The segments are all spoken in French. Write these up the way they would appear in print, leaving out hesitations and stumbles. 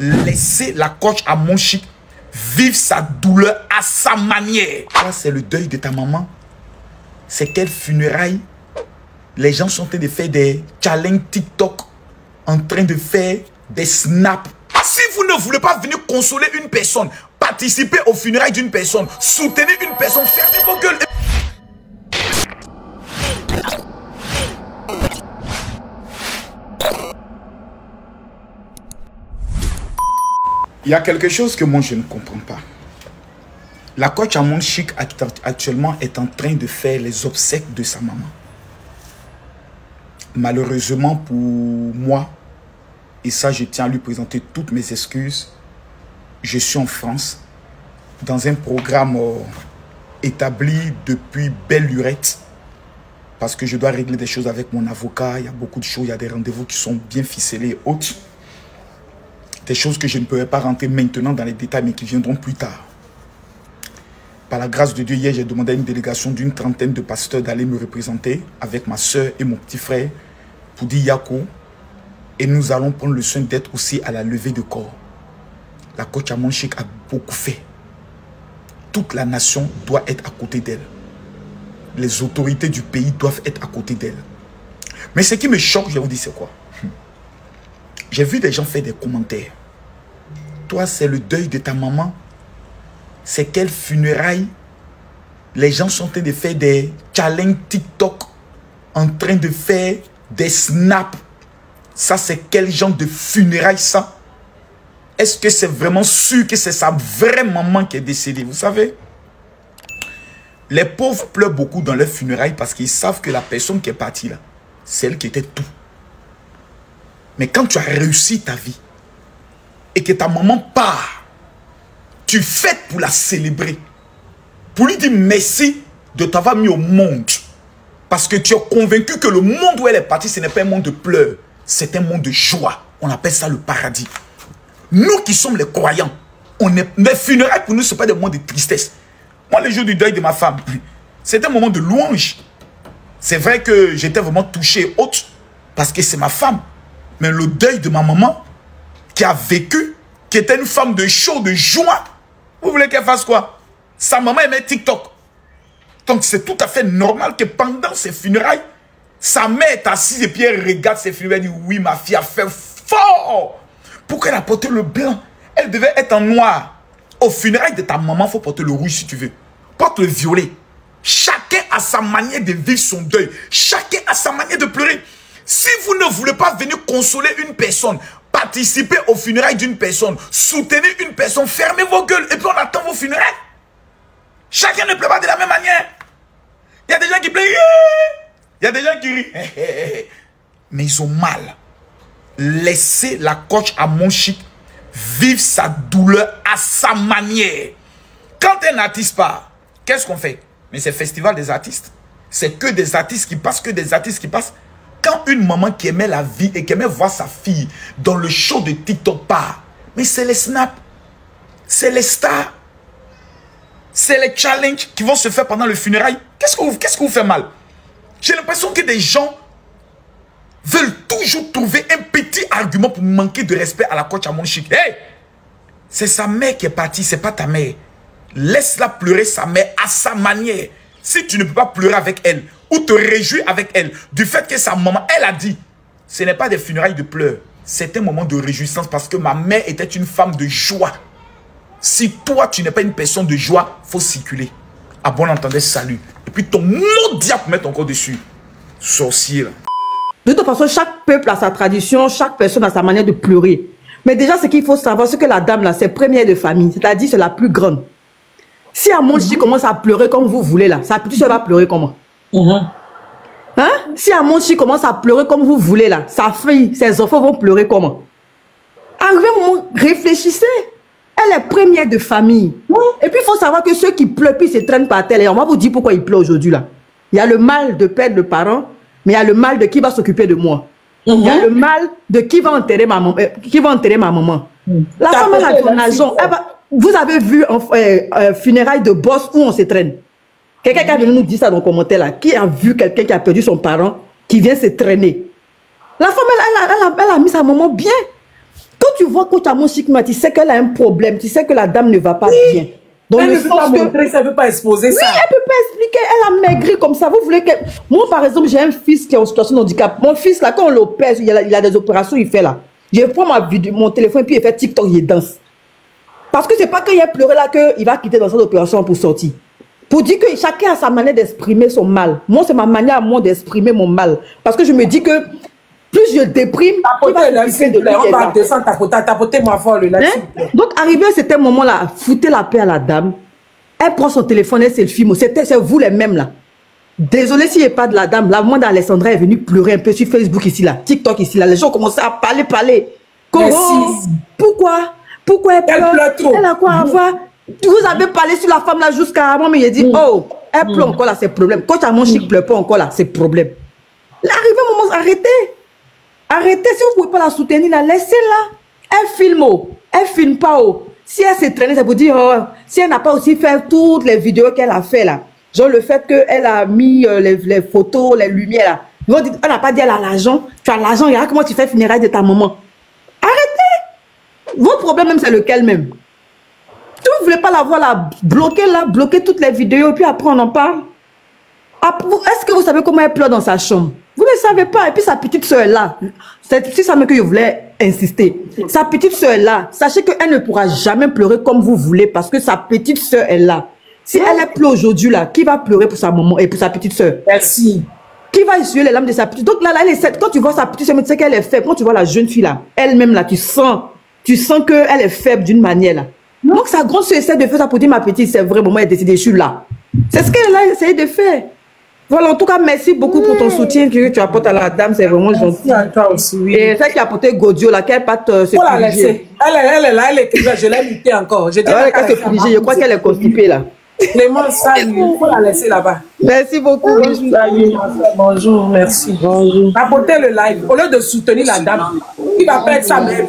Laissez la coach à mon chic vivre sa douleur à sa manière. Ça, c'est le deuil de ta maman. C'est quelle funérailles? Les gens sont en train de faire des challenges TikTok, en train de faire des snaps. Si vous ne voulez pas venir consoler une personne, participer aux funérailles d'une personne, soutenir une personne, fermez vos gueules. Il y a quelque chose que moi je ne comprends pas. La coach Amon Chic actuellement est en train de faire les obsèques de sa maman. Malheureusement pour moi, et ça je tiens à lui présenter toutes mes excuses, je suis en France dans un programme établi depuis belle lurette parce que je dois régler des choses avec mon avocat. Il y a beaucoup de choses, il y a des rendez-vous qui sont bien ficelés et autres. Des choses que je ne pourrais pas rentrer maintenant dans les détails, mais qui viendront plus tard. Par la grâce de Dieu, hier, j'ai demandé à une délégation d'une trentaine de pasteurs d'aller me représenter avec ma soeur et mon petit frère pour dire Yako. Et nous allons prendre le soin d'être aussi à la levée de corps. La coach Amon Chic a beaucoup fait. Toute la nation doit être à côté d'elle. Les autorités du pays doivent être à côté d'elle. Mais ce qui me choque, je vais vous dire, c'est quoi? J'ai vu des gens faire des commentaires. Toi, c'est le deuil de ta maman. C'est quelle funérailles? Les gens sont en train de faire des challenges TikTok, en train de faire des snaps. Ça, c'est quel genre de funérailles ça? Est-ce que c'est vraiment sûr que c'est sa vraie maman qui est décédée? Vous savez, les pauvres pleurent beaucoup dans leurs funérailles parce qu'ils savent que la personne qui est partie là, c'est elle qui était tout. Mais quand tu as réussi ta vie et que ta maman part, tu fêtes pour la célébrer, pour lui dire merci de t'avoir mis au monde. Parce que tu es convaincu que le monde où elle est partie, ce n'est pas un monde de pleurs, c'est un monde de joie. On appelle ça le paradis. Nous qui sommes les croyants, les funérailles pour nous, ce n'est pas des moments de tristesse. Moi, le jour du deuil de ma femme, c'est un moment de louange. C'est vrai que j'étais vraiment touché haute parce que c'est ma femme. Mais le deuil de ma maman, qui a vécu, qui était une femme de show, de joie, vous voulez qu'elle fasse quoi? Sa maman aimait TikTok. Donc c'est tout à fait normal que pendant ses funérailles, sa mère est assise et puis elle regarde ses funérailles et dit oui, ma fille a fait fort. Pourquoi elle a porté le blanc? Elle devait être en noir. Aux funérailles de ta maman, il faut porter le rouge si tu veux. Porte le violet. Chacun a sa manière de vivre son deuil. Chacun a sa manière de pleurer. Si vous ne voulez pas venir consoler une personne, participer aux funérailles d'une personne, soutenir une personne, fermez vos gueules et puis on attend vos funérailles. Chacun ne pleure pas de la même manière. Il y a des gens qui pleurent, il y a des gens qui rient. Mais ils ont mal. Laissez la coach Amon Chic vivre sa douleur à sa manière. Quand un artiste part, qu'est-ce qu'on fait? Mais c'est le festival des artistes. C'est que des artistes qui passent, que des artistes qui passent. Quand une maman qui aimait la vie et qui aimait voir sa fille dans le show de TikTok part, mais c'est les snaps, c'est les stars, c'est les challenges qui vont se faire pendant le funérail. Qu'est-ce que vous fait mal? J'ai l'impression que des gens veulent toujours trouver un petit argument pour manquer de respect à la coach Amon Chic. Hey! C'est sa mère qui est partie, c'est pas ta mère. Laisse-la pleurer sa mère à sa manière. Si tu ne peux pas pleurer avec elle, ou te réjouir avec elle, du fait que sa maman, elle a dit, ce n'est pas des funérailles de pleurs, c'est un moment de réjouissance parce que ma mère était une femme de joie. Si toi, tu n'es pas une personne de joie, il faut circuler. À bon entendeur, salut. Et puis ton mot diable met encore dessus. Sorcier là. De toute façon, chaque peuple a sa tradition, chaque personne a sa manière de pleurer. Mais déjà, ce qu'il faut savoir, c'est que la dame là, c'est première de famille, c'est-à-dire c'est la plus grande. Si Amon Chic commence à pleurer comme vous voulez là, sa petite soeur va pleurer comment? Hein? Si Amon Chic commence à pleurer comme vous voulez là, sa fille, ses enfants vont pleurer comment? Arrivez un moment, réfléchissez. Elle est première de famille. Et puis il faut savoir que ceux qui pleurent, puis se traînent par terre, et on va vous dire pourquoi ils pleurent aujourd'hui là. Il y a le mal de perdre le parent, mais il y a le mal de qui va s'occuper de moi. Il y a le mal de qui va enterrer ma maman. La femme a ton argent. Vous avez vu un funérail de boss où on se traîne? Quelqu'un qui a venu nous dire ça dans le commentaire là. Qui a vu quelqu'un qui a perdu son parent qui vient se traîner? La femme, elle a mis sa maman bien. Quand tu vois coach Amon Chic, tu sais qu'elle a un problème, tu sais que la dame ne va pas bien. Donc, elle ne peut pas montrer, ça ne peut pas exposer ça. Oui, elle ne peut pas expliquer. Elle a maigri comme ça. Vous voulez que... Moi, par exemple, j'ai un fils qui est en situation de handicap. Mon fils, là, quand on l'opère, il a des opérations, il fait là. Je prends mon téléphone, puis il fait TikTok, il danse. Parce que c'est pas qu'il a pleuré là qu'il va quitter dans cette opération pour sortir. Pour dire que chacun a sa manière d'exprimer son mal. Moi, c'est ma manière à moi d'exprimer mon mal. Parce que je me dis que plus je déprime, plus on va descendre tapotez-moi fort le là. Donc, arrivé à cet moment-là, foutez la paix à la dame. Elle prend son téléphone, elle se filme. C'est vous les mêmes là. Désolé s'il n'y a pas de la dame. La maman d'Alessandra est venue pleurer un peu sur Facebook ici là, TikTok ici là. Les gens commencent à parler. Pourquoi elle pleure trop? Elle a quoi à voir? Vous avez parlé sur la femme là jusqu'à moi, mais il a dit oh, elle pleure encore là, c'est problème. Quand Amon Chic pleure pas encore là, c'est problème. Arrivé au moment, arrêtez, si vous ne pouvez pas la soutenir là, laissez-la. Elle filme, elle filme pas. Si elle s'est traînée, ça vous dire, si elle n'a pas aussi fait toutes les vidéos qu'elle a fait là, genre le fait qu'elle a mis les photos, les lumières là, ils vont dire, elle n'a pas dit elle a l'argent, tu as l'argent, regarde comment tu fais funérailles de ta maman. Arrêtez. Votre problème même c'est lequel même? Si vous ne voulez pas la voir là, bloquez toutes les vidéos et puis après on en parle. Est-ce que vous savez comment elle pleure dans sa chambre? Vous ne savez pas. Et puis sa petite soeur là, c'est ça même que je voulais insister. Sa petite soeur là, sachez qu'elle ne pourra jamais pleurer comme vous voulez parce que sa petite soeur est là. Si elle pleure aujourd'hui là, qui va pleurer pour sa maman et pour sa petite soeur? Merci. Qui va essuyer les larmes de sa petite? Donc là, elle est, quand tu vois sa petite soeur, tu sais qu'elle est faible. Quand tu vois la jeune fille là, elle-même là, tu sens qu'elle est faible d'une manière là. Donc sa grande soeur essaie de faire ça pour dire ma petite, c'est vrai, maman est décidée, je suis là. C'est ce qu'elle a essayé de faire. Voilà, en tout cas, merci beaucoup pour ton soutien que tu apportes à la dame, c'est vraiment gentil. Merci à toi aussi, oui. Et celle qui a apporté Godio, là, qu'elle parte se la laisser. Elle est là, elle est je l'ai luttée encore. Je crois qu'elle est constipée là. Clémence, il faut la laisser là-bas. Merci beaucoup. Bonjour, merci. Bonjour. Apportez le live. Au lieu de soutenir la dame, il va perdre sa mère.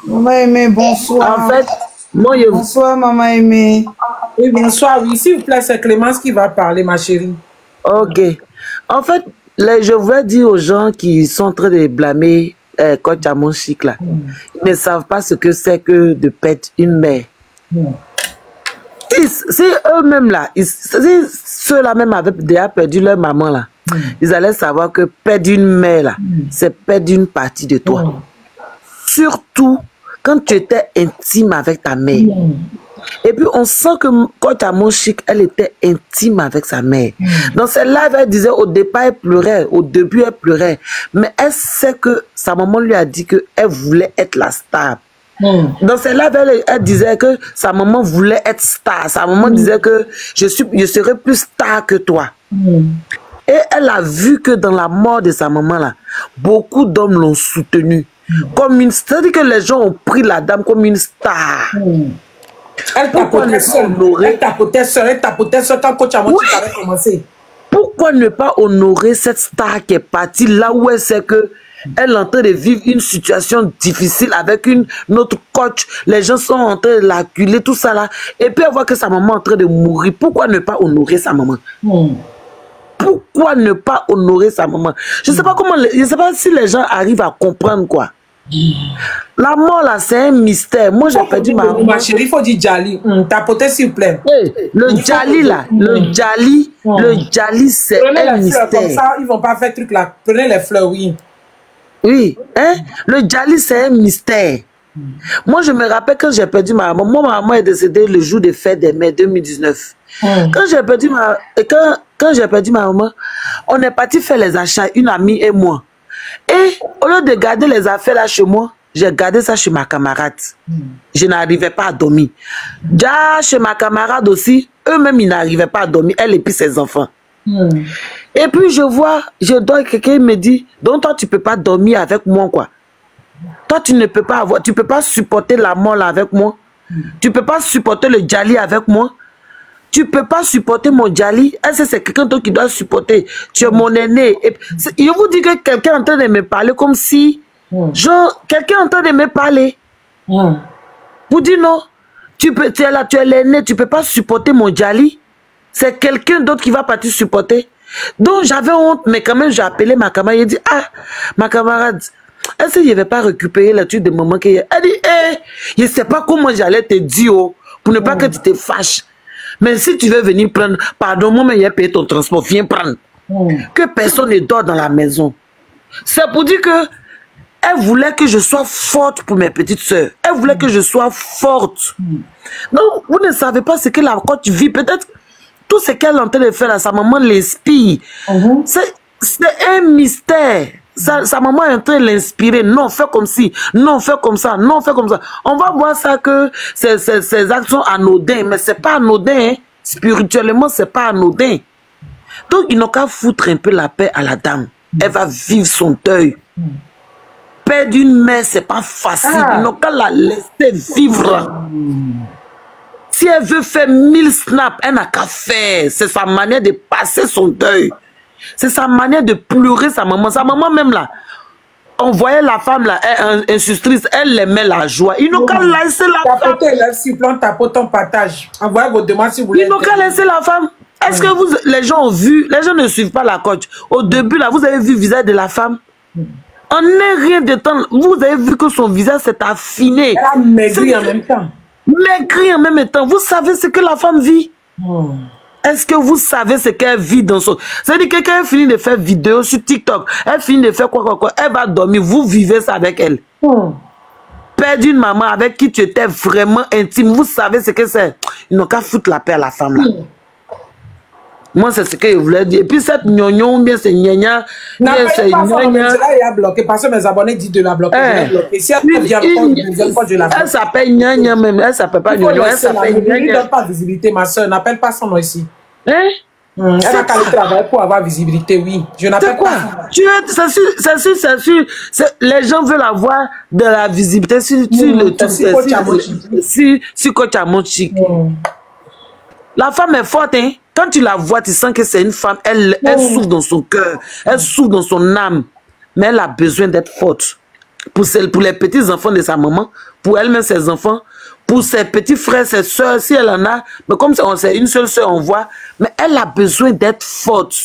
Maman Aimée, bonsoir. En fait, bonsoir, maman Aimée. Oui, bonsoir, oui. S'il vous plaît, c'est Clémence qui va parler, ma chérie. Ok. En fait, je voulais dire aux gens qui sont en train de blâmer coach Amon Chic là, ils ne savent pas ce que c'est que de perdre une mère. C'est eux-mêmes là, ceux-là même avaient déjà perdu leur maman là, ils allaient savoir que perdre une mère là, c'est perdre une partie de toi. Surtout quand tu étais intime avec ta mère. Et puis on sent que quand Amon Chic, elle était intime avec sa mère. Dans ses lives, elle disait au départ elle pleurait, au début elle pleurait, mais elle sait que sa maman lui a dit qu'elle voulait être la star. Dans ses lives, elle disait que sa maman voulait être star. Sa maman disait que je serai plus star que toi. Et elle a vu que dans la mort de sa maman là, beaucoup d'hommes l'ont soutenue. C'est-à-dire que les gens ont pris la dame comme une star. Elle tapotait seule. Elle tapotait seule quand coach Amon Chic avait commencé. Pourquoi ne pas honorer cette star qui est partie là où elle sait que elle est en train de vivre une situation difficile avec une autre coach. Les gens sont en train de l'acculer, tout ça là. Et puis elle voit que sa maman est en train de mourir. Pourquoi ne pas honorer sa maman? Pourquoi ne pas honorer sa maman? Je ne sais pas comment, je ne sais pas si les gens arrivent à comprendre quoi. La mort là, c'est un mystère. Moi j'ai perdu ma maman. Ma chérie, il faut dire Djali. Tapotez s'il vous plaît. Le Djali là, le Djali c'est un mystère. Comme ça, ils vont pas faire truc là. Prenez les fleurs, oui. Oui, hein? Le Djali c'est un mystère. Moi je me rappelle quand j'ai perdu ma maman. Moi ma maman est décédée le jour des fêtes des mères 2019. Quand j'ai perdu ma maman, on est parti faire les achats, une amie et moi. Et au lieu de garder les affaires là chez moi, j'ai gardé ça chez ma camarade. Je n'arrivais pas à dormir. Déjà chez ma camarade aussi, eux-mêmes ils n'arrivaient pas à dormir, elle et puis ses enfants. Et puis je dors, quelqu'un me dit, donc toi tu peux pas dormir avec moi quoi. Toi tu ne peux pas tu peux pas supporter la mort là avec moi. Tu peux pas supporter le Djali avec moi. Tu peux pas supporter mon Djali. Est-ce que c'est quelqu'un d'autre qui doit supporter? Tu es mon aîné. Et je vous dis que quelqu'un est en train de me parler comme si, genre, quelqu'un est en train de me parler. Vous dites non, tu es là, tu es l'aîné, tu peux pas supporter mon Djali. C'est quelqu'un d'autre qui va partir supporter. Donc j'avais honte, mais quand même j'ai appelé ma camarade. J'ai dit, ah, ma camarade, est-ce que je ne vais pas récupérer le truc de maman qui elle dit, je ne sais pas comment j'allais te dire, pour ne pas que tu te fâches. Mais si tu veux venir prendre, pardon, moi, mais j'ai payé ton transport, viens prendre. Que personne ne dort dans la maison. C'est pour dire que elle voulait que je sois forte pour mes petites soeurs. Elle voulait que je sois forte. Donc, vous ne savez pas ce que la coach vit. Peut-être tout ce qu'elle est en train de faire, là, sa maman l'inspire. C'est un mystère. Sa maman est en train de l'inspirer. Non, fais comme ci. Non, fais comme ça. Non, fais comme ça. On va voir ça que ces actes sont anodins. Mais c'est pas anodin. Hein. Spirituellement, c'est pas anodin. Donc, ils n'ont qu'à foutre un peu la paix à la dame. Elle va vivre son deuil. Perdre une mère, c'est pas facile. Ils n'ont qu'à la laisser vivre. Si elle veut faire 1000 snaps, elle n'a qu'à faire. C'est sa manière de passer son deuil. C'est sa manière de pleurer sa maman. Sa maman même là, on voyait la femme là, insustrice, elle aimait la joie. Ils n'ont qu'à laisser la femme. Tapotez ton partage. Envoyez vos demandes si vous voulez. Ils n'ont qu'à laisser la femme. Est-ce que les gens ont vu, les gens ne suivent pas la coach. Au début là, vous avez vu le visage de la femme. En rien de temps, vous avez vu que son visage s'est affiné. Elle a maigri en même temps. Maigri en même temps. Vous savez ce que la femme vit? Est-ce que vous savez ce qu'elle vit dans son... C'est-à-dire que quand elle finit de faire vidéo sur TikTok, elle finit de faire quoi, elle va dormir. Vous vivez ça avec elle. Perdre une maman avec qui tu étais vraiment intime, vous savez ce que c'est? Ils n'ont qu'à foutre la paix à la femme là. Moi, c'est ce que je voulais dire. Et puis, cette gnognon, bien c'est gnagna. C'est gnagna. Elle a bloqué parce que mes abonnés disent de la bloquer. Si elle vient je la bloque. Elle s'appelle gnagna même. Elle s'appelle pas gnognon. Elle s'appelle gnagna. Ne donne pas visibilité, ma soeur. N'appelle pas son nom ici. Hein? Elle a qu'à le travailler pour avoir visibilité, oui. Je n'appelle pas son nom. C'est sûr. Les gens veulent avoir de la visibilité sur le tout. Sur Coach Amochik. La femme est forte, hein? Quand tu la vois, tu sens que c'est une femme, elle souffre dans son cœur, elle souffre dans son âme. Mais elle a besoin d'être forte. Pour les petits-enfants de sa maman, pour elle-même, ses enfants, pour ses petits frères, ses soeurs, si elle en a. Mais comme c'est une seule soeur, on voit. Mais elle a besoin d'être forte.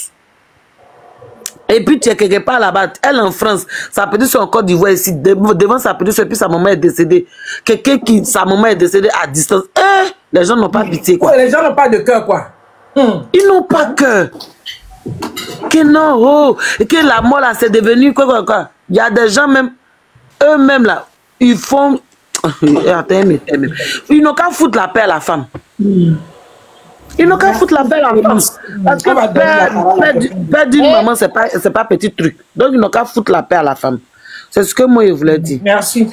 Et puis tu es quelque part là-bas, elle en France, sa petite soeur en Côte d'Ivoire ici, devant sa petite soeur, puis sa maman est décédée. Quelqu'un qui, sa maman est décédée à distance. Les gens n'ont pas pitié, quoi. Les gens n'ont pas de cœur, quoi. Ils n'ont pas cœur. Que non, que la mort là, c'est devenu quoi. Il y a des gens même, eux-mêmes là, ils font... Ils n'ont qu'à foutre la paix à la femme. Ils n'ont qu'à foutre la paix à la femme. Parce que perdre d'une maman, c'est pas petit truc. Donc ils n'ont qu'à foutre la paix à la femme. C'est ce que moi je voulais dire. Merci.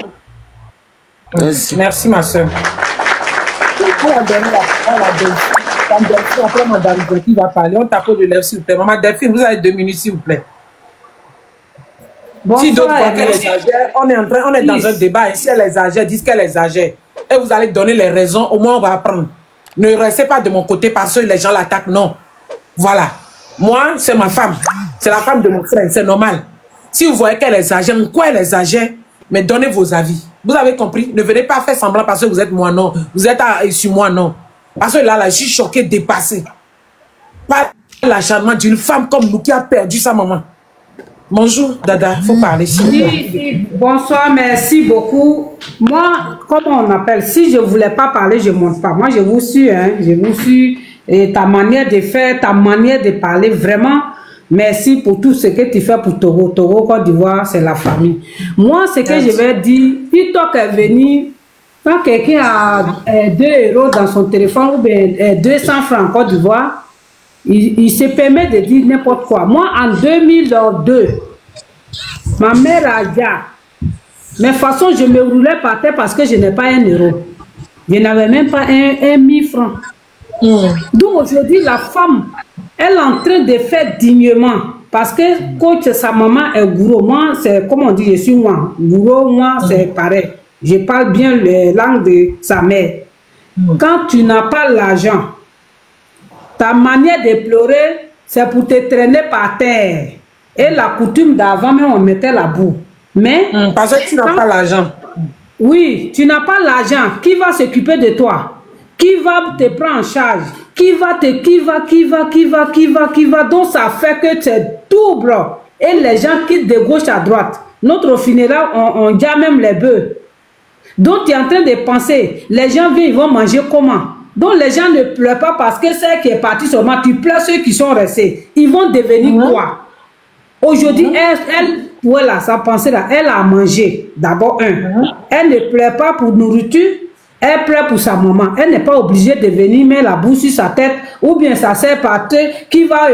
Merci ma soeur. Après Madame qui va parler, on tape de lèvres s'il vous plaît. Maman Delphine, vous avez 2 minutes s'il vous plaît. Si d'autres voient qu'elle exagère, on est dans un débat et si elle exagère, disent qu'elle exagère. Et vous allez donner les raisons, au moins on va apprendre. Ne restez pas de mon côté parce que les gens l'attaquent, non. Voilà. Moi, c'est ma femme. C'est la femme de mon frère, c'est normal. Si vous voyez qu'elle exagère, en quoi elle exagère, mais donnez vos avis. Vous avez compris? Ne venez pas faire semblant parce que vous êtes moi, non. Vous êtes sur moi, non. Parce que là, je suis choqué, dépassé. Pas l'acharnement d'une femme comme nous qui a perdu sa maman. Bonjour, Dada, il faut parler. Bonsoir, merci beaucoup. Moi, comment on appelle? Si je ne voulais pas parler, je ne monte pas. Moi, je vous suis, hein. Je vous suis. Et ta manière de faire, ta manière de parler, vraiment, merci pour tout ce que tu fais pour Togo. Togo, Côte d'Ivoire, c'est la famille. Moi, ce que je vais dire, plutôt que venir, quand quelqu'un a 2 euros dans son téléphone ou bien 200 francs en Côte d'Ivoire, il se permet de dire n'importe quoi. Moi, en 2002, ma mère a dit, mais de toute façon, je me roulais par terre parce que je n'ai pas 1 euro. Je n'avais même pas 1000 francs. Donc aujourd'hui, la femme, elle est en train de faire dignement. Parce que quand sa maman est gourou, moi, c'est comme on dit, je suis moi. Gourou, moi, c'est pareil. Je parle bien la langue de sa mère. Quand tu n'as pas l'argent, ta manière de pleurer, c'est pour te traîner par terre. Et la coutume d'avant, même on mettait la boue. Mais parce que tu n'as pas l'argent. Oui, tu n'as pas l'argent. Qui va s'occuper de toi? Qui va te prendre en charge? Qui va. Donc ça fait que tu es double. Et les gens quittent de gauche à droite. Notre funéraire, on dit même les bœufs. Donc, tu es en train de penser, les gens viennent, ils vont manger comment? Donc, les gens ne pleurent pas parce que celle qui est partie seulement, tu pleures ceux qui sont restés. Ils vont devenir quoi? Aujourd'hui, elle, voilà, sa pensée là, elle a mangé. D'abord, elle ne pleure pas pour nourriture. Elle pleure pour sa maman. Elle n'est pas obligée de venir mettre la bouche sur sa tête ou bien sa sœur partait qui va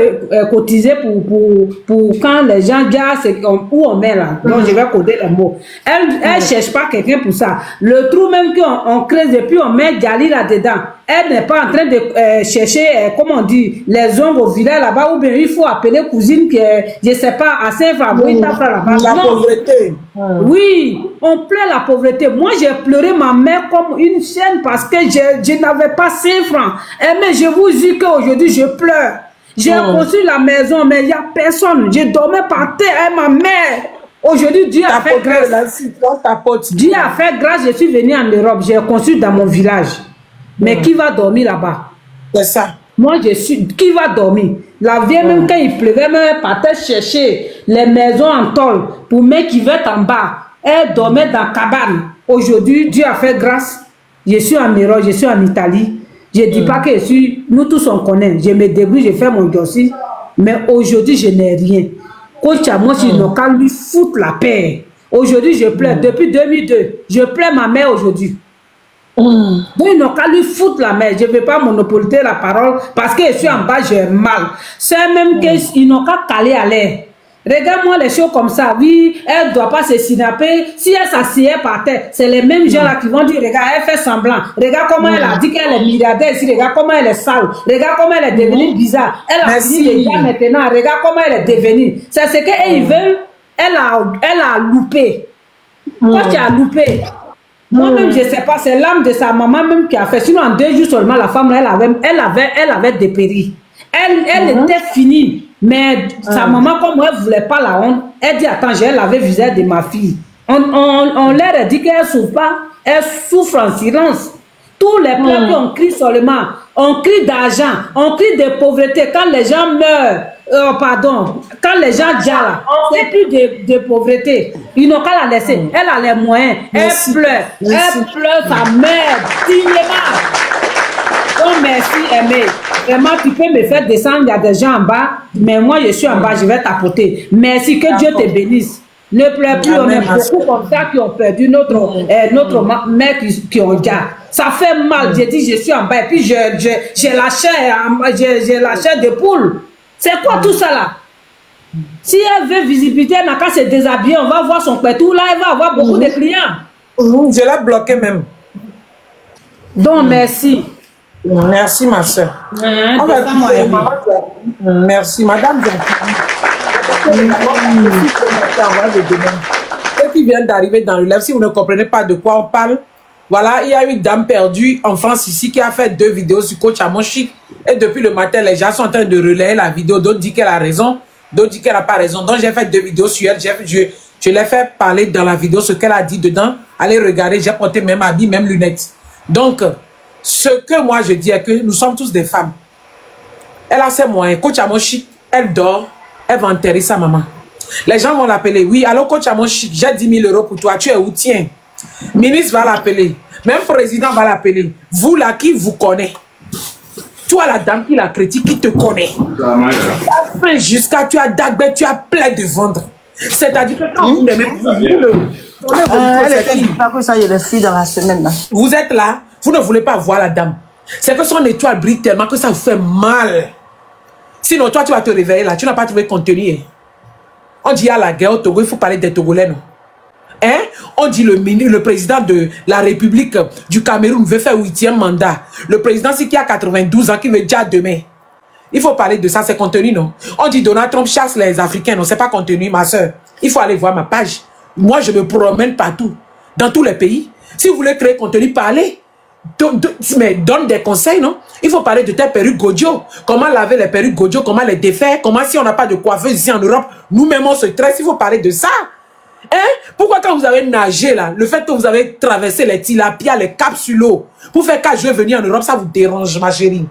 cotiser pour quand les gens disent où on met là. Donc je vais coder les mots. Elle ne cherche pas quelqu'un pour ça. Le trou même qu'on creuse et puis on met Djali là-dedans. Elle n'est pas en train de chercher, comment on dit, les ongles au village là-bas ou bien il faut appeler cousine qui est, je ne sais pas, à Saint-Fabrice là-bas. La pauvreté. Oui, on pleure la pauvreté. Moi, j'ai pleuré ma mère comme une chienne parce que je n'avais pas 5 francs. Mais je vous dis qu'aujourd'hui, je pleure. J'ai construit la maison, mais il n'y a personne. Je dormais par terre avec ma mère. Aujourd'hui, Dieu a fait grâce. Dieu a fait grâce, je suis venu en Europe. J'ai construit dans mon village. Mais qui va dormir là-bas? C'est ça. Moi, je suis... Qui va dormir? La vieille, même quand il pleuvait, même elle partait chercher les maisons en tôle pour mettre qui va en bas. Elle dormait dans la cabane. Aujourd'hui, Dieu a fait grâce. Je suis en Europe, je suis en Italie. Je ne dis pas que je suis... Nous tous, on connaît. Je me débrouille, je fais mon dossier. Mais aujourd'hui, je n'ai rien. Coach, moi, je n'ai qu'à lui foutre la paix. Aujourd'hui, je pleure. Depuis 2002, je pleure ma mère aujourd'hui. Donc, ils n'ont qu'à lui foutre la main. Je ne vais pas monopoliser la parole parce que je suis en bas, j'ai mal. C'est même qu'ils n'ont qu'à caler à l'air. Regarde-moi les choses comme ça. Oui, elle ne doit pas se synapper. Si elle s'assied par terre, c'est les mêmes gens là qui vont dire, regarde, elle fait semblant. Regarde comment elle a dit qu'elle est milliardaire ici. Regarde comment elle est sale. Regarde comment elle est devenue bizarre. Elle a fini les gars maintenant. Regarde comment elle est devenue. C'est ce qu'ils veulent. Elle a loupé. Quand tu as loupé, moi-même, je ne sais pas, c'est l'âme de sa maman même qui a fait. Sinon, en 2 jours seulement, la femme, elle avait dépéri. Elle était finie. Mais sa maman, comme elle ne voulait pas la honte, elle dit, attends, j'ai lavé le visage de ma fille. On leur a dit qu'elle ne souffre pas. Elle souffre en silence. Tous les peuples, on crie seulement. On crie d'argent. On crie de pauvreté. Quand les gens meurent, quand les gens dialent, c'est plus de pauvreté. Ils n'ont qu'à la laisser. Elle a les moyens. Elle pleure. Elle pleure sa mère dignement. Oh, merci, Aimé. Vraiment, tu peux me faire descendre. Il y a des gens en bas. Mais moi, je suis en bas. Je vais t'apporter. Merci. Que Dieu te bénisse. Ne pleure plus. On est beaucoup comme ça qui ont perdu notre mère qui ont déjà. Ça fait mal. J'ai dit, je suis en bas. Et puis, j'ai la chair de poule. C'est quoi tout ça là? Si elle veut visibilité, elle n'a qu'à se déshabiller, on va voir son pétou là, elle va avoir beaucoup de clients. Je l'ai bloqué même. Donc, merci. Merci, ma soeur. Merci, madame. Ce qui vient d'arriver dans le live, si vous ne comprenez pas de quoi on parle, voilà, il y a une dame perdue en France ici qui a fait 2 vidéos sur Coach Amoshik. Et depuis le matin, les gens sont en train de relayer la vidéo. D'autres disent qu'elle a raison, d'autres disent qu'elle n'a pas raison. Donc, j'ai fait 2 vidéos sur elle. Je l'ai fait parler dans la vidéo ce qu'elle a dit dedans. Allez regarder, j'ai porté même habit, même lunettes. Donc, ce que moi je dis est que nous sommes tous des femmes. Elle a ses moyens. Coach Amoshik, elle dort, elle va enterrer sa maman. Les gens vont l'appeler. Oui, alors Coach Amoshik, j'ai 10 000 € pour toi. Tu es où? Tiens. Ministre va l'appeler. Même président va l'appeler. Vous là, qui vous connaît? Toi, la dame qui la critique, qui te connaît. Jusqu'à tu as Dagbé, tu as plein de ventre. C'est-à-dire que quand vous n'aimez pas, vous êtes là, vous ne voulez pas voir la dame. C'est que son étoile brille tellement que ça vous fait mal. Sinon, toi, tu vas te réveiller là, tu n'as pas trouvé contenu. On dit à la guerre au Togo, il faut parler des Togolais, non? Hein? On dit le président de la République du Cameroun veut faire 8e mandat. Le président, c'est qui a 92 ans, qui veut déjà demain. Il faut parler de ça, c'est contenu, non? On dit Donald Trump chasse les Africains, non? C'est pas contenu, ma soeur. Il faut aller voir ma page. Moi, je me promène partout, dans tous les pays. Si vous voulez créer contenu, parlez. Mais donne des conseils, non? Il faut parler de tes perruques Godio. Comment laver les perruques Godio, comment les défaire, comment si on n'a pas de coiffeuse ici en Europe, nous-mêmes on se tresse, il faut parler de ça. Hein? Pourquoi quand vous avez nagé là, le fait que vous avez traversé les tilapias, les caps sur l'eau, pour faire 4 jours venir en Europe, ça vous dérange, ma chérie?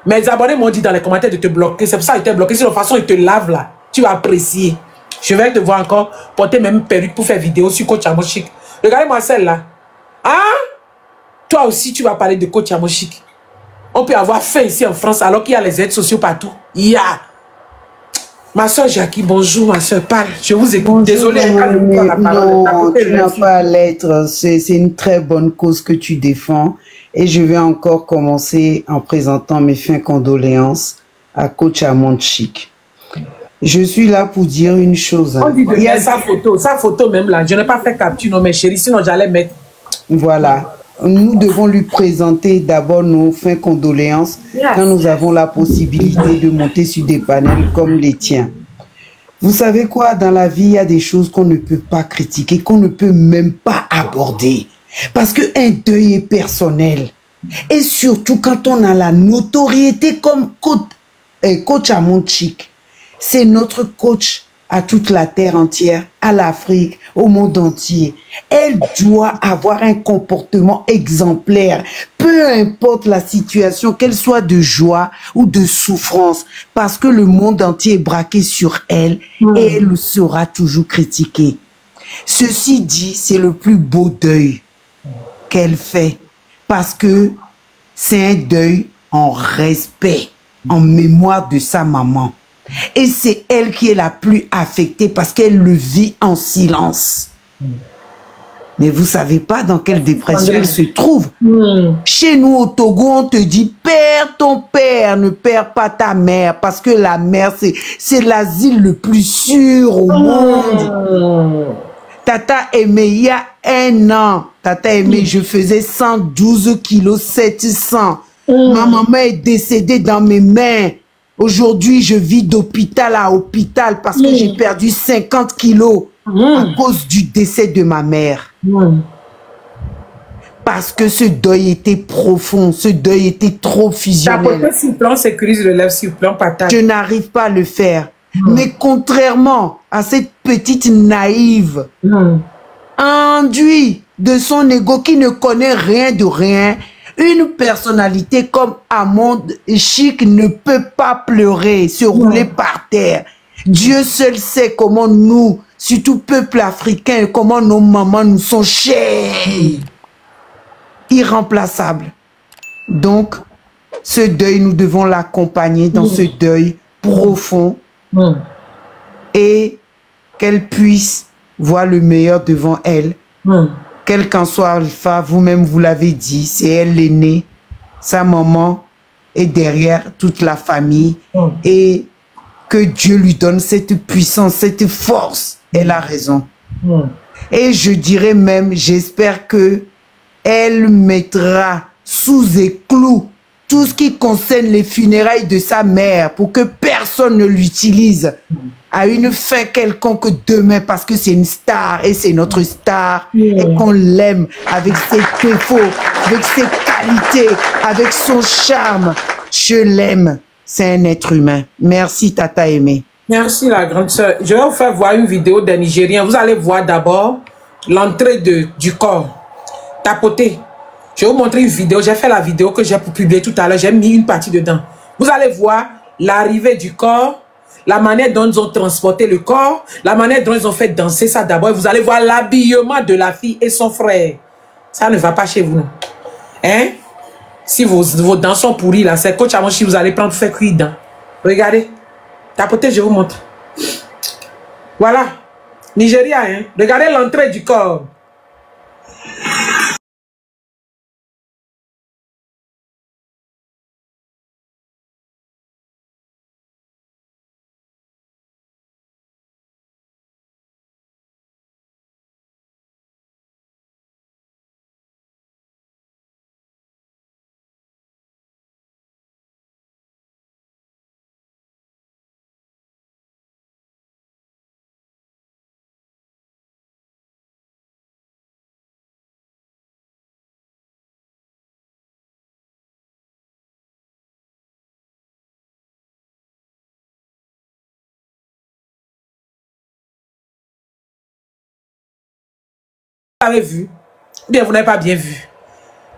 Mes abonnés m'ont dit dans les commentaires de te bloquer, c'est pour ça qu'ils t'ont bloqué. Si de toute façon ils te lavent là, tu vas apprécier. Je vais te voir encore porter même perruque pour faire vidéo sur Coach Amo Chic. Regardez-moi celle-là. Hein? Toi aussi, tu vas parler de Coach Amo Chic. On peut avoir faim ici en France alors qu'il y a les aides sociaux partout. Ma soeur Jackie, bonjour, ma soeur, parle. Je vous écoute. Désolée. Non, tu n'as pas à l'être. C'est une très bonne cause que tu défends. Et je vais encore commencer en présentant mes fins condoléances à Coach Amo Chic. Je suis là pour dire une chose. On dit de mettre sa photo même là. Je n'ai pas fait capture, non, mes chéris, sinon j'allais mettre. Voilà. Nous devons lui présenter d'abord nos fins condoléances quand nous avons la possibilité de monter sur des panels comme les tiens. Vous savez quoi, dans la vie, il y a des choses qu'on ne peut pas critiquer, qu'on ne peut même pas aborder. Parce qu'un deuil est personnel. Et surtout quand on a la notoriété comme Coach Amo Chic. C'est notre coach à toute la terre entière, à l'Afrique, au monde entier. Elle doit avoir un comportement exemplaire, peu importe la situation, qu'elle soit de joie ou de souffrance, parce que le monde entier est braqué sur elle et elle sera toujours critiquée. Ceci dit, c'est le plus beau deuil qu'elle fait, parce que c'est un deuil en respect, en mémoire de sa maman. Et c'est elle qui est la plus affectée parce qu'elle le vit en silence. Mais vous savez pas dans quelle dépression elle se trouve. Chez nous au Togo, on te dit perds ton père, ne perds pas ta mère, parce que la mère c'est l'asile le plus sûr au monde. Tata Aimé, il y a 1 an, Tata Aimé, je faisais 112 kilos 700. Ma maman est décédée dans mes mains. Aujourd'hui, je vis d'hôpital à hôpital parce que j'ai perdu 50 kilos à cause du décès de ma mère. Parce que ce deuil était profond, ce deuil était trop fusionnel. Tapoter sur plan, sécurise le lèvre sur plan patate. Je n'arrive pas à le faire. Mais contrairement à cette petite naïve, enduit de son ego qui ne connaît rien de rien, une personnalité comme Amo Chic ne peut pas pleurer, se rouler par terre. Dieu seul sait comment nous, surtout peuple africain, comment nos mamans nous sont chères, irremplaçables. Donc, ce deuil, nous devons l'accompagner dans ce deuil profond et qu'elle puisse voir le meilleur devant elle. Quel qu'en soit Alpha, vous-même vous l'avez dit, c'est elle l'aînée, sa maman est derrière toute la famille et que Dieu lui donne cette puissance, cette force. Elle a raison. Et je dirais même, j'espère que elle mettra sous éclou tout ce qui concerne les funérailles de sa mère pour que personne ne l'utilise à une fin quelconque demain parce que c'est une star et c'est notre star et qu'on l'aime avec ses défauts, avec ses qualités, avec son charme. Je l'aime. C'est un être humain. Merci Tata Aimé. Merci la grande sœur. Je vais vous faire voir une vidéo d'un Nigérien. Vous allez voir d'abord l'entrée du corps. Tapotez. Je vais vous montrer une vidéo. J'ai fait la vidéo que j'ai publiée tout à l'heure. J'ai mis une partie dedans. Vous allez voir l'arrivée du corps, la manière dont ils ont transporté le corps, la manière dont ils ont fait danser ça d'abord. Vous allez voir l'habillement de la fille et son frère. Ça ne va pas chez vous. Hein? Si vos dents sont pourries, là, c'est Coach Amo Chic, vous allez prendre pour faire cuire dents. Regardez. Tapotez, je vous montre. Voilà. Nigeria, hein? Regardez l'entrée du corps. Vous avez vu, ou bien vous n'avez pas bien vu,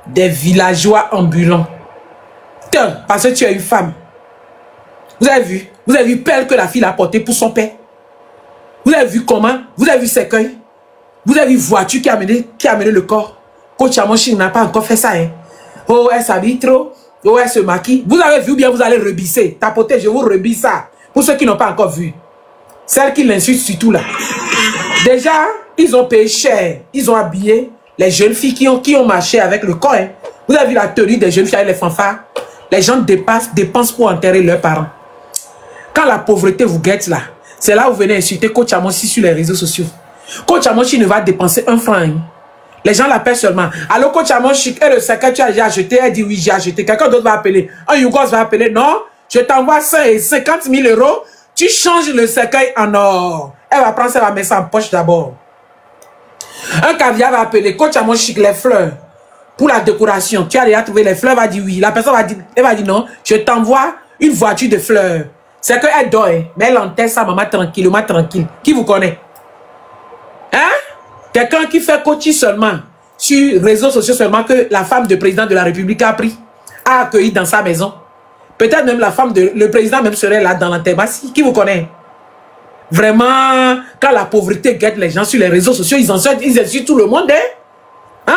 des villageois ambulants. Parce que tu es une femme. Vous avez vu pelle que la fille a portée pour son père. Vous avez vu comment? Vous avez vu cercueil? Vous avez vu voiture qui a amené le corps? Coach Amonchi n'a pas encore fait ça. Hein? Oh, elle s'habille trop. Oh, elle se maquille. Vous avez vu ou bien vous allez rebisser. Tapoter, je vous rebisse ça. Pour ceux qui n'ont pas encore vu. Celle qui l'insulte surtout là. Déjà, ils ont payé cher. Ils ont habillé les jeunes filles qui ont marché avec le corps. Hein. Vous avez vu la tenue des jeunes filles avec les fanfares? Les gens dépensent pour enterrer leurs parents. Quand la pauvreté vous guette là, c'est là où vous venez insulter Coach Amonchi sur les réseaux sociaux. Coach Amonchi ne va dépenser un franc. Hein. Les gens l'appellent seulement. Allô, Coach Amonchi, et le sac que tu as déjà acheté? Elle dit oui, j'ai acheté. Quelqu'un d'autre va appeler. Un Yougos va appeler. Non, je t'envoie 50 000 €. Tu changes le cercueil en or. Elle va prendre ça, elle va mettre ça en poche d'abord. Un caviar va appeler. Coach Amonchi, les fleurs. Pour la décoration. Tu as déjà trouvé les fleurs? Elle va dire oui. La personne va dire, elle va dire non. Je t'envoie une voiture de fleurs. C'est qu'elle dort, mais elle enterre sa maman tranquillement, tranquille. Qui vous connaît? Hein? Quelqu'un qui fait coaching seulement, sur réseaux sociaux seulement, que la femme du président de la République a pris, a accueilli dans sa maison. Peut-être même la femme de... Le président même serait là dans l'enterrement. Qui vous connaît? Vraiment, quand la pauvreté guette les gens sur les réseaux sociaux, ils insultent tout le monde. Hein?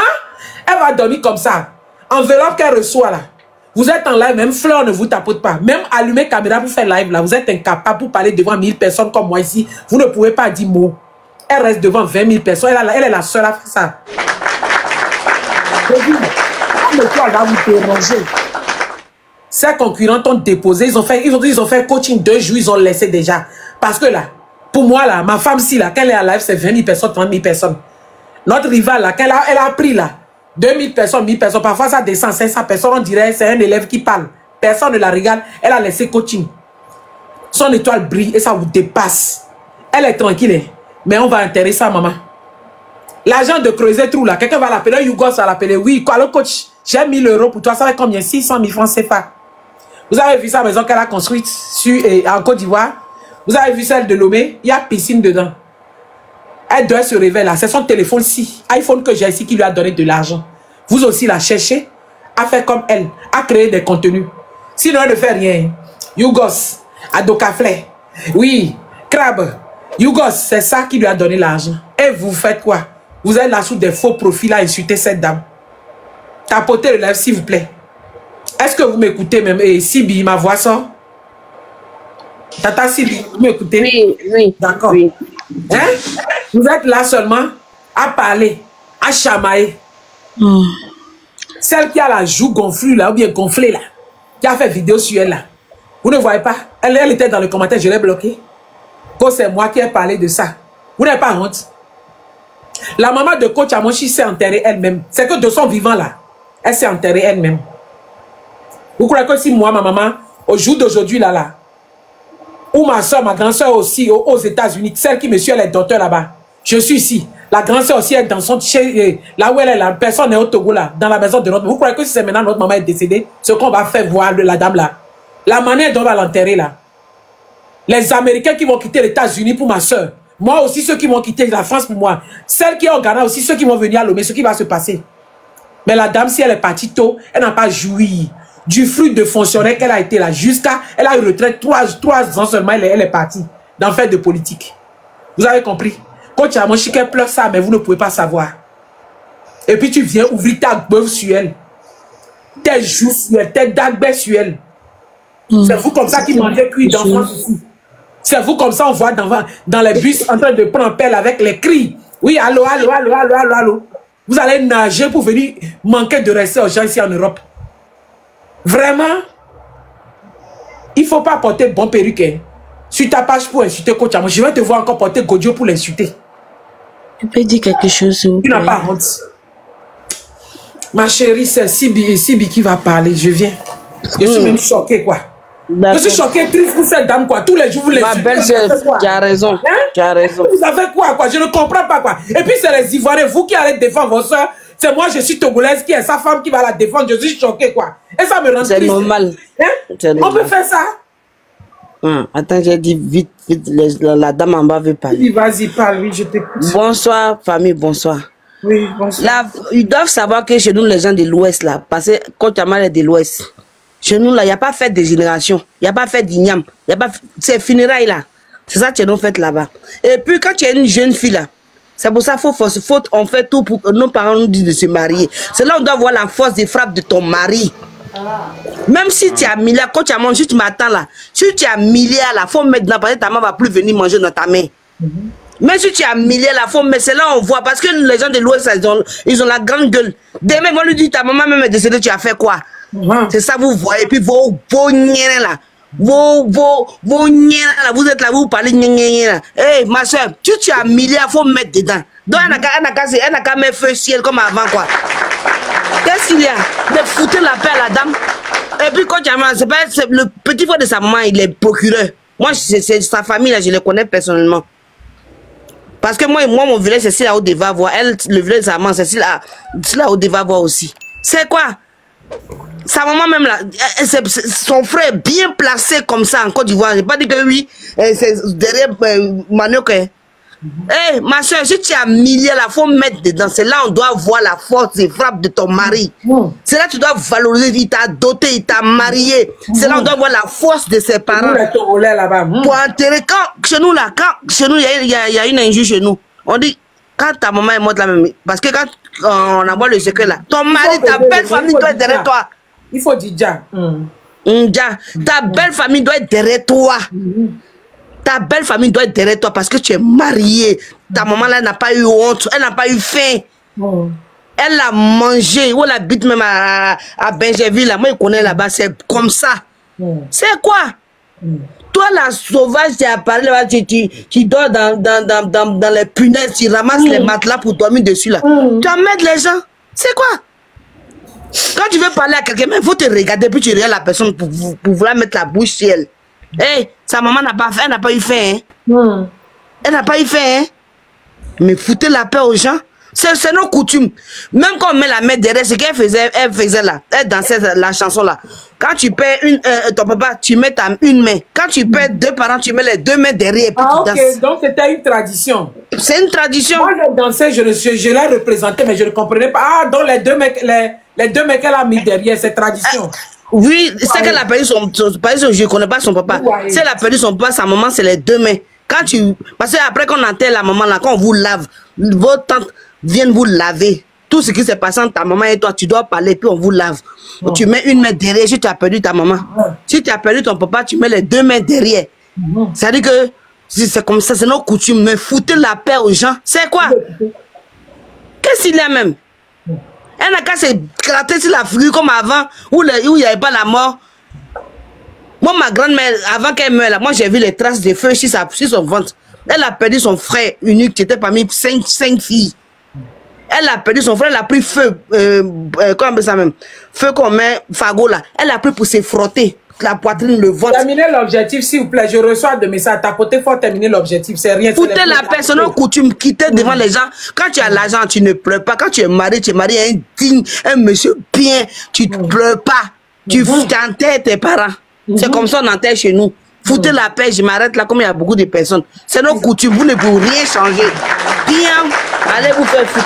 Elle va dormir comme ça. Enveloppe qu'elle reçoit là. Vous êtes en live, même Fleur ne vous tapote pas. Même allumer caméra pour faire live là, vous êtes incapable pour parler devant 1000 personnes comme moi ici. Vous ne pouvez pas dire mot. Elle reste devant 20 000 personnes. Elle est la seule à faire ça. Va vous déranger. Ces concurrents ont déposé. Ils ont fait coaching 2 jours. Ils ont laissé déjà. Parce que là, pour moi là, ma femme si là, quand elle est en live, c'est 20 000 personnes, 30 000 personnes. Notre rival là, elle a pris là. 2000 personnes, 1000 personnes, parfois ça descend 500 personnes, on dirait c'est un élève qui parle. Personne ne la regarde, elle a laissé coaching. Son étoile brille et ça vous dépasse. Elle est tranquille, mais on va enterrer ça, maman. L'agent de creuser trou là, quelqu'un va l'appeler, un Yougos va l'appeler, oui, alors coach, j'ai 1000 € pour toi, ça va combien? 600 000 francs CFA. Vous avez vu sa maison qu'elle a construite en Côte d'Ivoire? Vous avez vu celle de Lomé? Il y a piscine dedans. Elle doit se réveiller là. C'est son téléphone-ci, iPhone que j'ai ici qui lui a donné de l'argent. Vous aussi la cherchez, à faire comme elle, à créer des contenus. Sinon elle ne fait rien. Yougos, Adokafle, oui, Crabe, Yougos, c'est ça qui lui a donné l'argent. Et vous faites quoi? Vous êtes là sous des faux profils à insulter cette dame. Tapotez le live s'il vous plaît. Est-ce que vous m'écoutez même? Et Sibi, ma voix sort? Tata Sibi, vous m'écoutez? Oui, oui. D'accord. Oui. Hein? Vous êtes là seulement à parler, à chamailler. Celle qui a la joue gonflue là, ou bien gonflée là, qui a fait vidéo sur elle là. Vous ne voyez pas? Elle était dans le commentaire, je l'ai bloquée. Quand c'est moi qui ai parlé de ça. Vous n'avez pas honte? La maman de Coach Amonchi s'est enterrée elle-même. C'est que de son vivant là, elle s'est enterrée elle-même. Vous croyez que si moi, ma maman, au jour d'aujourd'hui là, ou ma soeur, ma grande soeur aussi aux États-Unis, celle qui me suit, elle est docteur là-bas. Je suis ici. La grande soeur aussi est dans son là où elle est là. Personne n'est au Togo là, dans la maison de notre. Vous croyez que si c'est maintenant notre maman est décédée, ce qu'on va faire voir de la dame là, la manière dont on va l'enterrer là. Les Américains qui vont quitter les États-Unis pour ma soeur. Moi aussi, ceux qui vont quitter la France pour moi. Celle qui est au Ghana aussi, ceux qui vont venir à Lomé, ce qui va se passer. Mais la dame, si elle est partie tôt, elle n'a pas joui du fruit de fonctionnaire qu'elle a été là jusqu'à... Elle a eu retraite 3 ans seulement, elle est partie dans le fait de politique. Vous avez compris? Quand tu as mon chiquet pleure ça, mais vous ne pouvez pas savoir. Et puis tu viens ouvrir ta bœuf sur elle. Tes joues sur elle, tes dagbes sur elle. C'est vous comme ça qui mangez cuit d'enfants ici. C'est vous comme ça on voit dans les bus en train de prendre pelle avec les cris. Oui, allô, allô, allô, allô, allô, allô. Vous allez nager pour venir manquer de respect aux gens ici en Europe. Vraiment, il ne faut pas porter bon perruque. Hein. Sur ta page pour insulter Coach Amonchi, je vais te voir encore porter Godio pour l'insulter. Tu peux dire quelque chose, s'il vous plaît? Tu n'as pas honte. Ma chérie, c'est Sibi qui va parler. Je viens. Je suis même choquée, quoi. Je suis choquée, triste pour cette dame, quoi. Tous les jours, vous l'insultez. Ma belle-sœur, tu as raison. Hein? Tu as raison. Vous avez quoi, quoi? Je ne comprends pas, quoi. Et puis, c'est les Ivoiriens, vous qui allez défendre vos soeurs. C'est moi, je suis togolaise, qui est sa femme qui va la défendre. Je suis choquée, quoi. Et ça me rend triste. C'est normal. Hein? Normal. On peut faire ça? Attends, j'ai dit vite, vite, la dame en bas veut parler. Vas-y, parle, oui, je t'écoute. Bonsoir, famille, bonsoir. Oui, bonsoir. Là, ils doivent savoir que chez nous, les gens de l'Ouest, là, parce que quand Amal est de l'Ouest, chez nous, là, il n'y a pas fait de génération, il n'y a pas fait d'igname, c'est funérailles, là. C'est ça que nous faites là-bas. Et puis quand tu es une jeune fille là, c'est pour ça qu'il faut on fait tout pour que nos parents nous disent de se marier. C'est là on doit voir la force des frappes de ton mari. Même si tu as milliard, quand tu as mangé, tu m'attends là. Si tu as milliard là, il faut mettre dedans parce que ta maman ne va plus venir manger dans ta main. Même si tu as milliard là, faut mettre, c'est là on voit parce que les gens de l'Ouest, ils ont la grande gueule. Demain, ils vont lui dire ta maman même est décédée, tu as fait quoi? C'est ça vous voyez. Et puis vos niens là. Vos niens là, vous êtes là, vous parlez niens là. Hey, ma soeur, tu as milliard, faut mettre dedans. Donc, elle n'a qu'à mettre feu ciel comme avant, quoi. Qu'est-ce qu'il y a? De foutre la paix à la dame. Et puis, quand tu as c'est le petit frère de sa maman, il est procureur. Moi, c'est sa famille, là, je le connais personnellement. Parce que moi mon village, c'est si là où devait voir. Elle, le village de sa maman, c'est si là où devait voir aussi. C'est quoi? Sa maman même là, son frère bien placé comme ça en Côte d'Ivoire. J'ai pas dit que oui, c'est derrière Manioc. Hey, ma soeur, si tu as milliers là, faut mettre dedans. C'est là on doit voir la force des frappes de ton mari. C'est là tu dois valoriser. Il t'a doté, il t'a marié. C'est là on doit voir la force de ses parents. Pour enterrer, chez nous là, chez nous il y a une injure chez nous. On dit quand ta maman est morte là même, parce que quand on envoie le secret là, ton mari, ta belle famille doit être derrière toi. Il faut dire Dja. Ta belle famille doit être derrière toi. Ta belle famille doit être derrière toi parce que tu es marié. Ta maman là n'a pas eu honte, elle n'a pas eu faim. Elle a mangé. Où elle habite même à Benjerville, là. Moi je connais là-bas, c'est comme ça. C'est quoi? Toi la sauvage, tu as parlé là, tu dors dans les punaises, tu ramasses les matelas pour dormir dessus là. Tu emmènes les gens. C'est quoi? Quand tu veux parler à quelqu'un, il faut te regarder puis tu regardes la personne pour vouloir mettre la bouche sur elle. Hey, sa maman n'a pas fait, elle n'a pas eu faim. Elle n'a pas eu faim. Hein? Mais foutez la paix aux gens. C'est nos coutumes. Même quand on met la main derrière, ce qu'elle faisait là. Elle dansait la chanson là. Quand tu perds ton papa, tu mets une main. Quand tu perds deux parents, tu mets les deux mains derrière. Et puis tu danses. Donc c'était une tradition. C'est une tradition. Moi, je dansais, je l'ai représenté, mais je ne comprenais pas. Ah, donc les deux mecs qu'elle a mis derrière, c'est tradition. Oui, c'est qu'elle a perdu son papa. Je ne connais pas son papa. Si elle a perdu son papa, sa maman, c'est les deux mains. Parce que après qu'on enterre la maman là, quand on vous lave, votre tante vient vous laver. Tout ce qui s'est passé entre ta maman et toi, tu dois parler, puis on vous lave. Tu mets une main derrière si tu as perdu ta maman. Si tu as perdu ton papa, tu mets les deux mains derrière. C'est-à-dire que c'est comme ça, c'est nos coutumes. Mais foutez la paix aux gens. C'est quoi? Qu'est-ce qu'il y a même? Elle n'a qu'à se gratter sur la figure comme avant, où il n'y avait pas la mort. Moi, ma grand-mère, avant qu'elle meure, moi j'ai vu les traces de feu sur son ventre. Elle a perdu son frère unique qui était parmi cinq filles. Elle a perdu son frère, elle a pris feu, comment on appelle ça même? Feu qu'on met, fagot là. Elle a pris pour se frotter la poitrine, le ventre. Terminez l'objectif, s'il vous plaît. Je reçois de messages. Tapoter, il faut terminer l'objectif. C'est rien. Foutez la personne en coutume, quitter devant les gens. Quand tu as l'argent, tu ne pleures pas. Quand tu es marié à un digne, un monsieur bien, tu ne pleures pas. Tu enterres tes parents. C'est comme ça on enterre chez nous. Foutez la paix, je m'arrête là comme il y a beaucoup de personnes. C'est nos coutumes, vous ne pouvez rien changer. Bien, allez vous faire foutre.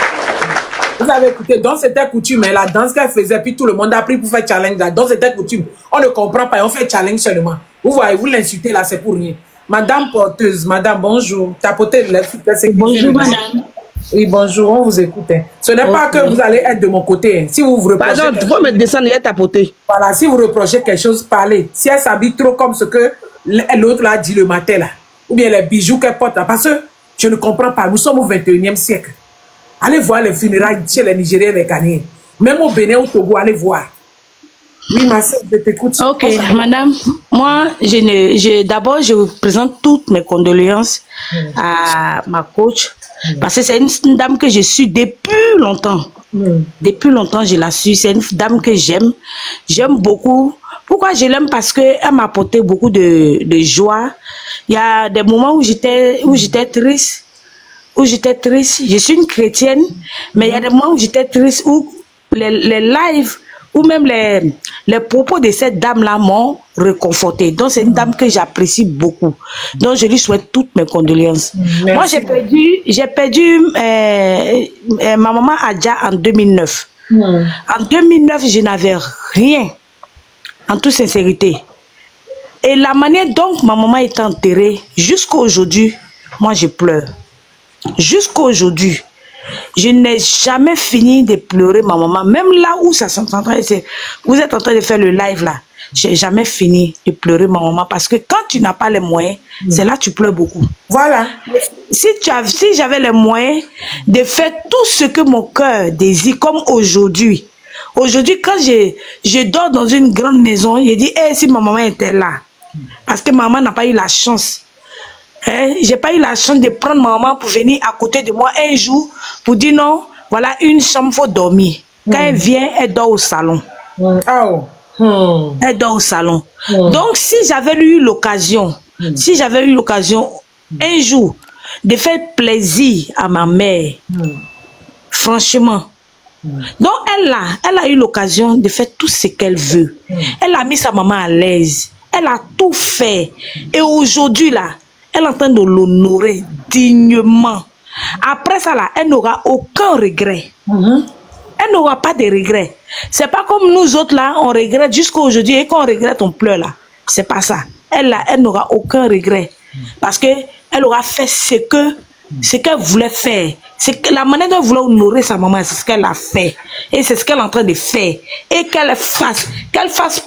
Vous avez écouté, donc c'était coutume, mais la danse qu'elle faisait, puis tout le monde a pris pour faire challenge là. Donc c'était coutume. On ne comprend pas, on fait challenge seulement. Vous voyez, vous l'insultez là, c'est pour rien. Madame porteuse, madame, bonjour. Tapotez le lèvres. Bonjour, madame. Oui, bonjour, on vous écoute. Ce n'est pas que vous allez être de mon côté. Si vous vous reprochez. Pardon, il faut me descendre et tapoter. Voilà, si vous reprochez quelque chose, parlez. Si elle s'habille trop comme ce que l'autre l'a dit le matin là, ou bien les bijoux qu'elle porte là, parce que je ne comprends pas. Nous sommes au 21e siècle. Allez voir les funérailles chez les Nigériens et les Ghanéens. Même au Bénin, au Togo, allez voir. Oui, ma soeur, je t'écoute. Ok, madame. Moi, d'abord, je vous présente toutes mes condoléances à ma coach. Parce que c'est une dame que je suis depuis longtemps. Depuis longtemps, je la suis. C'est une dame que j'aime. J'aime beaucoup. Pourquoi je l'aime? Parce qu'elle m'a apporté beaucoup de joie. Il y a des moments où j'étais triste. Je suis une chrétienne, mais il y a des moments où j'étais triste, où les lives, ou même les propos de cette dame-là m'ont réconforté. Donc, c'est une dame que j'apprécie beaucoup. Donc, je lui souhaite toutes mes condoléances. Merci. Moi, j'ai perdu ma maman Adja en 2009. En 2009, je n'avais rien, en toute sincérité. Et la manière dont ma maman est enterrée, jusqu'à aujourd'hui, moi je pleure. Jusqu'à aujourd'hui, je n'ai jamais fini de pleurer ma maman. Même là où ça s'entend, vous êtes en train de faire le live là, j'ai jamais fini de pleurer ma maman parce que quand tu n'as pas les moyens, c'est là que tu pleures beaucoup. Voilà. Si j'avais les moyens de faire tout ce que mon cœur désire, comme aujourd'hui. Aujourd'hui, quand je dors dans une grande maison, je dis, hey, si ma maman était là. Parce que maman n'a pas eu la chance. Hein? J'ai pas eu la chance de prendre ma maman pour venir à côté de moi un jour pour dire non, voilà une chambre, faut dormir. Quand elle vient, elle dort au salon. Elle dort au salon. Donc, si j'avais eu l'occasion, un jour de faire plaisir à ma mère, franchement, donc elle a eu l'occasion de faire tout ce qu'elle veut. Elle a mis sa maman à l'aise. Elle a tout fait. Et aujourd'hui, là, elle est en train de l'honorer dignement. Après ça, là, elle n'aura aucun regret. Elle n'aura pas de regret. C'est pas comme nous autres, là, on regrette jusqu'à aujourd'hui. Et quand on regrette, on pleure, là. C'est pas ça. Elle, là, elle n'aura aucun regret. Parce que elle aura fait ce qu'elle voulait faire. C'est que la manière dont elle voulait honorer sa maman, c'est ce qu'elle a fait. Et c'est ce qu'elle est en train de faire. Et qu'elle fasse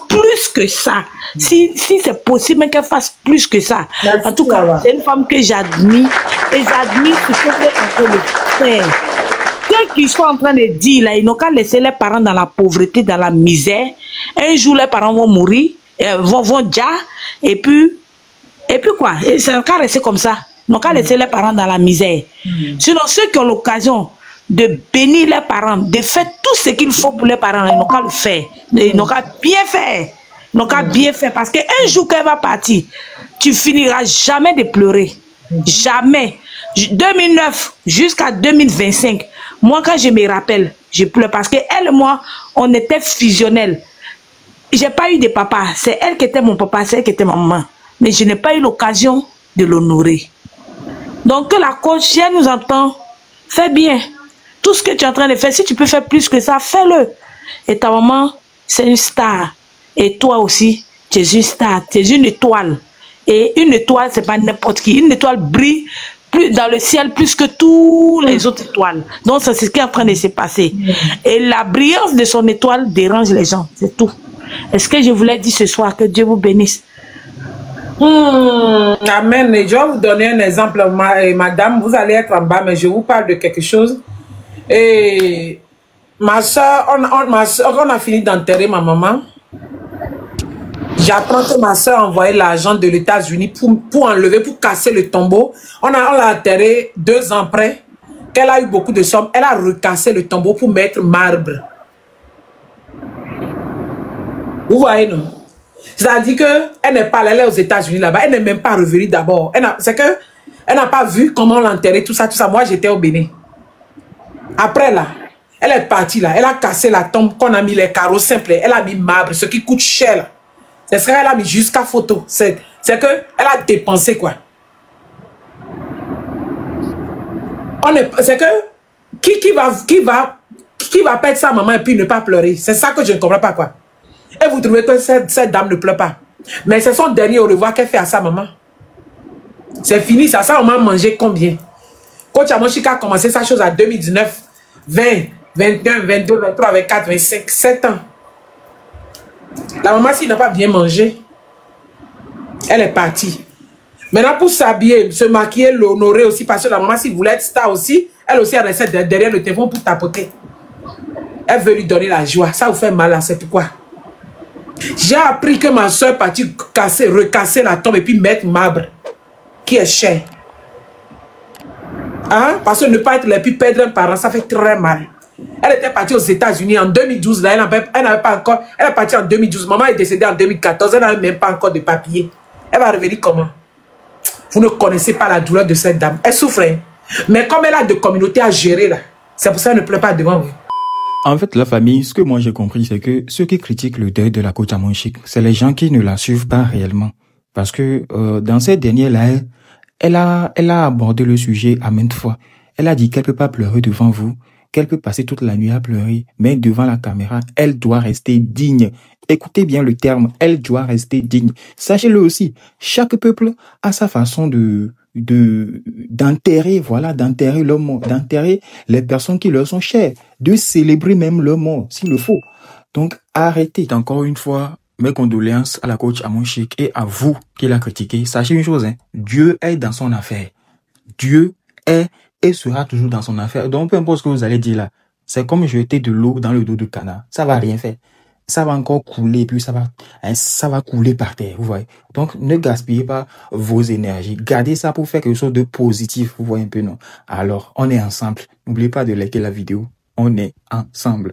plus que ça. Si c'est possible, qu'elle fasse plus que ça. Merci, en tout cas, c'est une femme que j'admire. Et j'admire ce qu'elle est en train de faire. Ceux qui sont en train de dire, là, ils n'ont qu'à laisser les parents dans la pauvreté, dans la misère. Un jour, les parents vont mourir, vont déjà, et puis quoi? C'est qu'à rester comme ça. Ils n'ont qu'à laisser les parents dans la misère. Sinon, ceux qui ont l'occasion de bénir les parents, de faire tout ce qu'il faut pour les parents, ils n'ont qu'à le faire. Ils n'ont qu'à bien faire. Ils n'ont qu'à bien faire. Parce qu'un jour qu'elle va partir, tu finiras jamais de pleurer. Jamais. 2009 jusqu'à 2025, moi, quand je me rappelle, je pleure. Parce qu'elle et moi, on était fusionnels. Je n'ai pas eu de papa. C'est elle qui était mon papa, c'est elle qui était ma maman. Mais je n'ai pas eu l'occasion de l'honorer. Donc, que la coach, si elle nous entend, fais bien. Tout ce que tu es en train de faire, si tu peux faire plus que ça, fais-le. Et ta maman, c'est une star. Et toi aussi, tu es une star, tu es une étoile. Et une étoile, c'est pas n'importe qui. Une étoile brille plus dans le ciel plus que toutes les autres étoiles. Donc, c'est ce qui est en train de se passer. Et la brillance de son étoile dérange les gens, c'est tout. Est-ce que je voulais dire ce soir que Dieu vous bénisse? Amen. Et je vais vous donner un exemple, madame. Vous allez être en bas, mais je vous parle de quelque chose. Et ma soeur, on a fini d'enterrer ma maman. J'apprends que ma soeur a envoyé l'argent de l'États-Unis pour enlever, pour casser le tombeau. On l'a enterré 2 ans après. Qu'elle a eu beaucoup de sommes. Elle a recassé le tombeau pour mettre marbre. Vous voyez, non? C'est-à-dire qu'elle n'est pas allée, elle est aux États-Unis là-bas. Elle n'est même pas revenue d'abord. C'est qu'elle n'a pas vu comment l'enterrer, tout ça, tout ça. Moi, j'étais au Bénin. Après, là, elle est partie, là. Elle a cassé la tombe qu'on a mis les carreaux simples. Elle a mis marbre, ce qui coûte cher, là. C'est ce qu'elle a mis jusqu'à photo. C'est qu'elle a dépensé, quoi. C'est que qui va perdre sa maman et puis ne pas pleurer? C'est ça que je ne comprends pas, quoi. Et vous trouvez que cette dame ne pleure pas. Mais c'est son dernier au revoir qu'elle fait à sa maman. C'est fini, ça. Ça, on m'a mangé combien? Coach Amoshika a commencé sa chose à 2019, 20, 21, 22, 23, 24, 25, 7 ans. La maman, s'il n'a pas bien mangé, elle est partie. Maintenant, pour s'habiller, se maquiller, l'honorer aussi, parce que la maman, s'il voulait être star aussi, elle aussi, elle restait derrière le téléphone pour tapoter. Elle veut lui donner la joie. Ça vous fait mal, là, c'est pourquoi. J'ai appris que ma soeur est partie recasser la tombe et puis mettre marbre, qui est cher. Hein? Parce que ne pas être là et puis perdre un parent, ça fait très mal. Elle était partie aux États-Unis en 2012. Là, elle n'avait pas encore. Elle est partie en 2012. Maman est décédée en 2014. Elle n'avait même pas encore de papier. Elle va revenir comment? Vous ne connaissez pas la douleur de cette dame. Elle souffre. Mais comme elle a de communautés à gérer, là, c'est pour ça qu'elle ne pleure pas devant vous. En fait, la famille, ce que moi j'ai compris, c'est que ceux qui critiquent le deuil de la coach Amonchik, c'est les gens qui ne la suivent pas réellement. Parce que dans cette dernière-là, elle a abordé le sujet à maintes fois. Elle a dit qu'elle ne peut pas pleurer devant vous, qu'elle peut passer toute la nuit à pleurer, mais devant la caméra, elle doit rester digne. Écoutez bien le terme, elle doit rester digne. Sachez-le aussi, chaque peuple a sa façon d'enterrer leur mort, d'enterrer les personnes qui leur sont chères, de célébrer même leur mort, s'il le faut. Donc, arrêtez. Encore une fois, mes condoléances à la coach Amon Chic et à vous qui l'a critiqué. Sachez une chose, Dieu est dans son affaire. Dieu est et sera toujours dans son affaire. Donc, peu importe ce que vous allez dire là, c'est comme jeter de l'eau dans le dos de canard. Ça va rien faire. Ça va encore couler, puis ça va couler par terre, vous voyez. Donc, ne gaspillez pas vos énergies. Gardez ça pour faire quelque chose de positif, vous voyez un peu, non? Alors, on est ensemble. N'oubliez pas de liker la vidéo. On est ensemble.